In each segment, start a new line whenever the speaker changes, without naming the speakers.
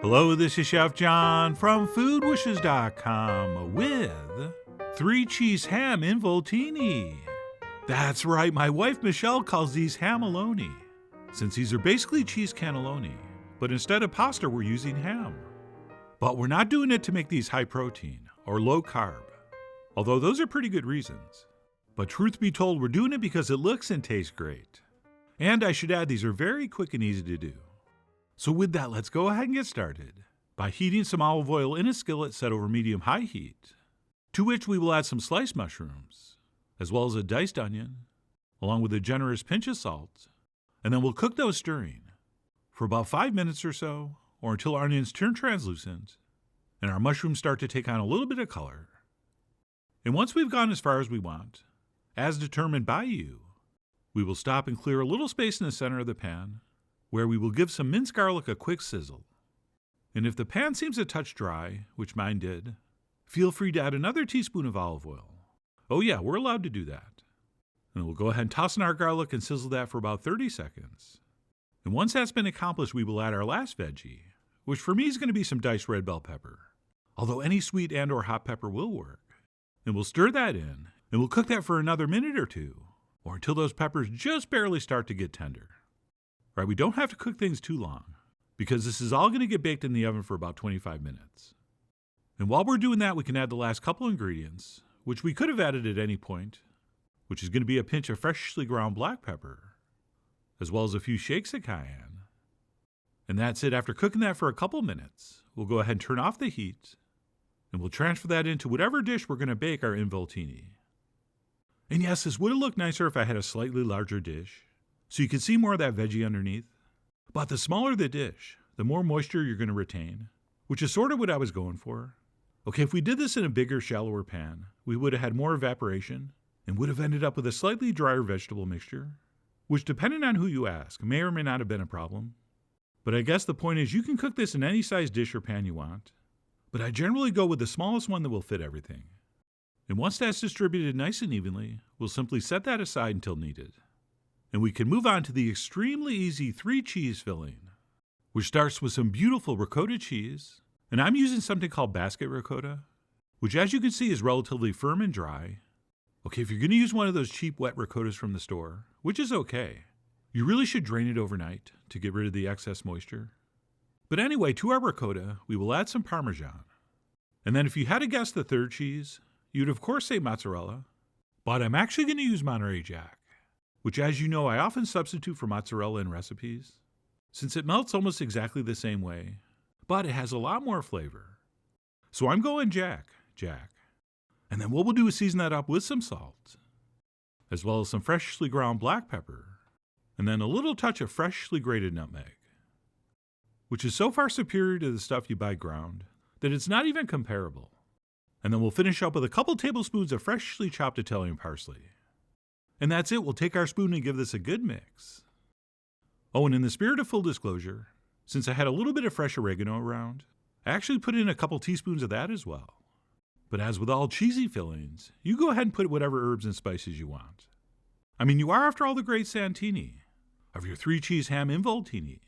Hello, this is Chef John from foodwishes.com with 3 cheese ham involtini. That's right, my wife Michelle calls these hamelloni, since these are basically cheese cannelloni, but instead of pasta we're using ham. But we're not doing it to make these high protein or low carb, although those are pretty good reasons. But truth be told, we're doing it because it looks and tastes great. And I should add, these are very quick and easy to do. So with that, let's go ahead and get started by heating some olive oil in a skillet set over medium-high heat, to which we will add some sliced mushrooms, as well as a diced onion, along with a generous pinch of salt, and then we'll cook those stirring for about 5 minutes or so, or until our onions turn translucent and our mushrooms start to take on a little bit of color. And once we've gone as far as we want, as determined by you, we will stop and clear a little space in the center of the pan, where we will give some minced garlic a quick sizzle. And if the pan seems a touch dry, which mine did, feel free to add another teaspoon of olive oil. Oh yeah, we're allowed to do that. And we'll go ahead and toss in our garlic and sizzle that for about 30 seconds. And once that's been accomplished, we will add our last veggie, which for me is going to be some diced red bell pepper, although any sweet and or hot pepper will work. And we'll stir that in, and we'll cook that for another minute or two, or until those peppers just barely start to get tender. Right, we don't have to cook things too long, because this is all going to get baked in the oven for about 25 minutes. And while we're doing that, we can add the last couple ingredients, which we could have added at any point, which is going to be a pinch of freshly ground black pepper, as well as a few shakes of cayenne. And that's it. After cooking that for a couple minutes, we'll go ahead and turn off the heat, and we'll transfer that into whatever dish we're going to bake our involtini. And yes, this would have looked nicer if I had a slightly larger dish, so you can see more of that veggie underneath. But the smaller the dish, the more moisture you're going to retain, which is sort of what I was going for. Okay, if we did this in a bigger, shallower pan, we would have had more evaporation and would have ended up with a slightly drier vegetable mixture, which, depending on who you ask, may or may not have been a problem. But I guess the point is you can cook this in any size dish or pan you want, but I generally go with the smallest one that will fit everything. And once that's distributed nice and evenly, we'll simply set that aside until needed. And we can move on to the extremely easy 3 cheese filling, which starts with some beautiful ricotta cheese, and I'm using something called basket ricotta, which as you can see is relatively firm and dry. Okay, if you're going to use one of those cheap wet ricottas from the store, which is okay, you really should drain it overnight to get rid of the excess moisture. But anyway, to our ricotta, we will add some Parmesan. And then if you had to guess the third cheese, you'd of course say mozzarella, but I'm actually going to use Monterey Jack, which, as you know, I often substitute for mozzarella in recipes, since it melts almost exactly the same way, but it has a lot more flavor. So I'm going Jack. And then what we'll do is season that up with some salt, as well as some freshly ground black pepper, and then a little touch of freshly grated nutmeg, which is so far superior to the stuff you buy ground that it's not even comparable. And then we'll finish up with a couple tablespoons of freshly chopped Italian parsley. And that's it. We'll take our spoon and give this a good mix. Oh, and in the spirit of full disclosure, since I had a little bit of fresh oregano around, I actually put in a couple teaspoons of that as well. But as with all cheesy fillings, you go ahead and put whatever herbs and spices you want. I mean, you are, after all, the great Santini of your 3 cheese ham involtini.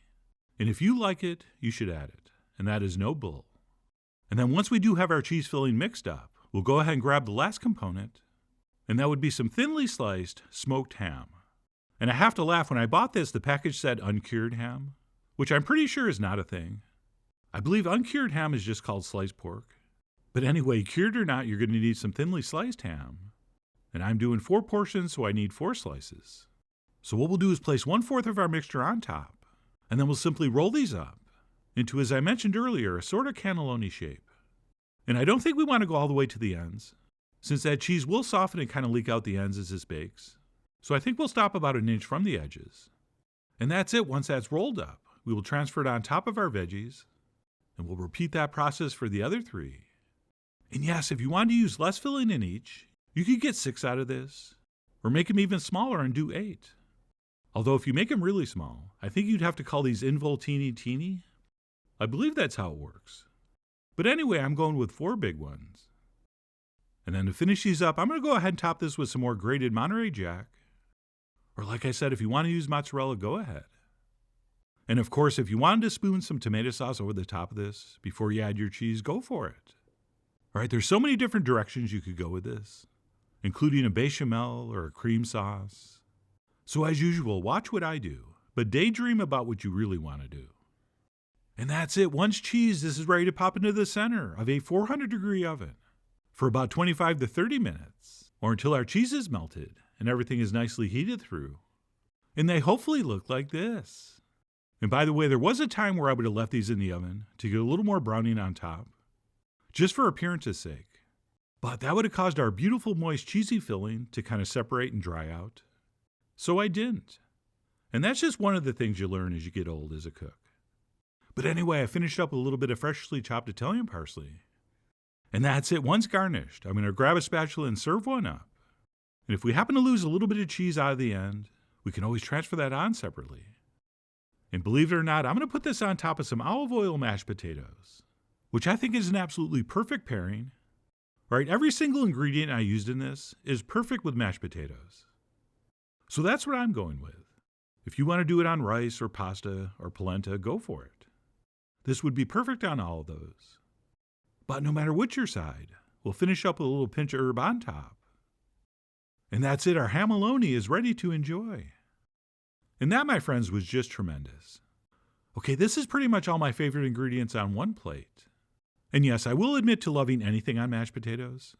And if you like it, you should add it. And that is no bull. And then once we do have our cheese filling mixed up, we'll go ahead and grab the last component, and that would be some thinly sliced smoked ham. And I have to laugh, when I bought this, the package said uncured ham, which I'm pretty sure is not a thing. I believe uncured ham is just called sliced pork. But anyway, cured or not, you're going to need some thinly sliced ham. And I'm doing 4 portions, so I need 4 slices. So what we'll do is place 1/4 of our mixture on top, and then we'll simply roll these up into, as I mentioned earlier, a sort of cannelloni shape. And I don't think we want to go all the way to the ends, since that cheese will soften and kind of leak out the ends as this bakes. So I think we'll stop about 1 inch from the edges. And that's it. Once that's rolled up, we will transfer it on top of our veggies, and we'll repeat that process for the other 3. And yes, if you want to use less filling in each, you could get 6 out of this, or make them even smaller and do 8. Although if you make them really small, I think you'd have to call these involtini teeny. I believe that's how it works. But anyway, I'm going with 4 big ones. And then to finish these up, I'm going to go ahead and top this with some more grated Monterey Jack. Or like I said, if you want to use mozzarella, go ahead. And of course, if you wanted to spoon some tomato sauce over the top of this before you add your cheese, go for it. All right, there's so many different directions you could go with this, including a bechamel or a cream sauce. So as usual, watch what I do, but daydream about what you really want to do. And that's it. Once cheese, this is ready to pop into the center of a 400-degree oven for about 25 to 30 minutes, or until our cheese is melted and everything is nicely heated through. And they hopefully look like this. And by the way, there was a time where I would have left these in the oven to get a little more browning on top, just for appearance's sake. But that would have caused our beautiful moist cheesy filling to kind of separate and dry out. So I didn't. And that's just one of the things you learn as you get old as a cook. But anyway, I finished up with a little bit of freshly chopped Italian parsley. And that's it. Once garnished, I'm going to grab a spatula and serve one up. And if we happen to lose a little bit of cheese out of the end, we can always transfer that on separately. And believe it or not, I'm going to put this on top of some olive oil mashed potatoes, which I think is an absolutely perfect pairing. Right, every single ingredient I used in this is perfect with mashed potatoes. So that's what I'm going with. If you want to do it on rice or pasta or polenta, go for it. This would be perfect on all of those. But no matter which your side, we'll finish up with a little pinch of herb on top. And that's it, our hamelloni is ready to enjoy. And that, my friends, was just tremendous. Okay, this is pretty much all my favorite ingredients on one plate. And yes, I will admit to loving anything on mashed potatoes.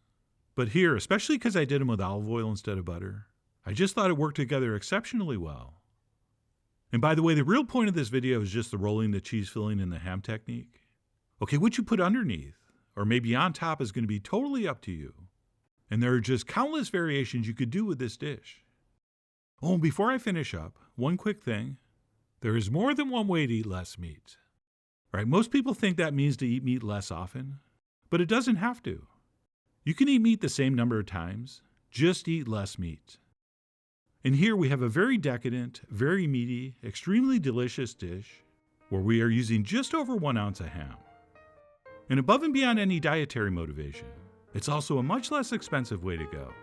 But here, especially because I did them with olive oil instead of butter, I just thought it worked together exceptionally well. And by the way, the real point of this video is just the rolling the cheese filling in the ham technique. Okay, what you put underneath, or maybe on top, is going to be totally up to you. And there are just countless variations you could do with this dish. Oh, and before I finish up, one quick thing. There is more than one way to eat less meat. Right? Most people think that means to eat meat less often, but it doesn't have to. You can eat meat the same number of times, just eat less meat. And here we have a very decadent, very meaty, extremely delicious dish where we are using just over 1 ounce of ham. And above and beyond any dietary motivation, it's also a much less expensive way to go.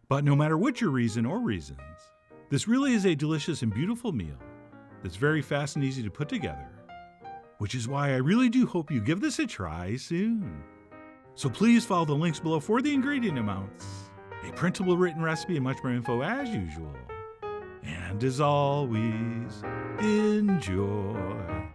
But no matter what your reason or reasons, this really is a delicious and beautiful meal that's very fast and easy to put together, which is why I really do hope you give this a try soon. So please follow the links below for the ingredient amounts, a printable written recipe, and much more info as usual. And as always, enjoy.